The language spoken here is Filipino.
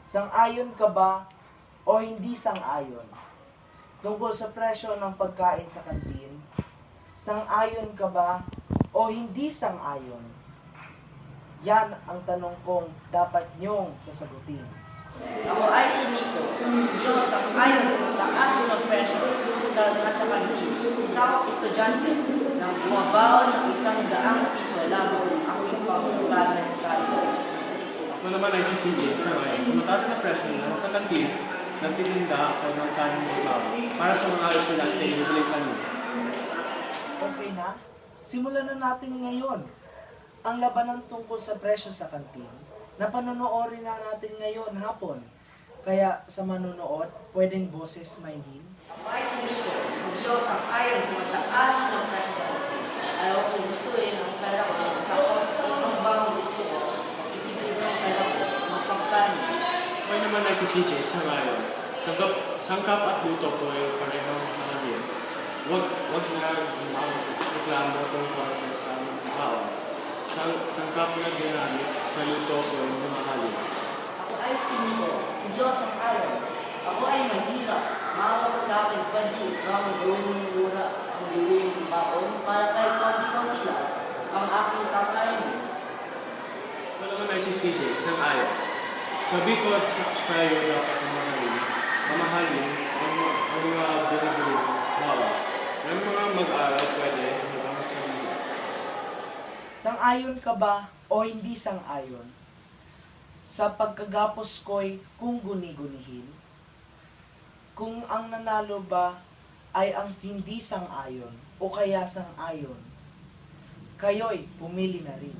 Sang-ayon ka ba o hindi sang-ayon? Tungkol sa presyo ng pagkain sa kantin, sang-ayon ka ba o hindi sang-ayon? Yan ang tanong kong dapat niyong sasagutin. Ako ay si Nico. Hindi ako sang-ayon sa pagtaas ng presyo sa nasa kantin. Isa akong estudyante nang bumabaon ng 100 piso lamang ang aking pangulanan tayo. Ako naman ay si CJ sa ngayon. Sa mataas na presyo nila sa kantin, nagtitinda ako ng kanin ng tao para sa mga estudyante ay bibili kanin. Okay na? Simulan na natin ngayon ang labanan tungkol sa presyo sa kantin na panonoorin na natin ngayon hapon. Kaya sa manonood, pwedeng boses maingin. Ako ay si Nico. Hindi ako sang-ayon sa mataas ng presyo sa kantin. Ayaw kong gustuin ang pera ko sa ang bang gusto ko. Ibibigay ko ang pera ko ng pagkanin. Ako naman ay si CJ sa ngayon. Sangkap at luto ko ay parehong mahalin. Huwag na reklamo tungkol sa aming tao. Sangkap na ginamit sa luto ko ay mahalin. Ako ay si Nico. Hindi ako sang-ayon. Ako ay mahirap. Maawa ka sa akin, pwede bang gawin mong mura ang bibigyan ng baon para kahit konti-konti lang ang aking kakainin. Ako naman ay si CJ sang-ayon. Sabi ko sa iyo dapat mamahalin ang mga binibili bawal. Ang mga mag-aral pwede hanggang sa mga. Sang-ayon ka ba o hindi sang-ayon sa pagkagapos ko'y kung guni-gunihin? Kung ang nanalo ba ay ang hindi sang-ayon o kaya sang-ayon, kayo'y pumili na rin.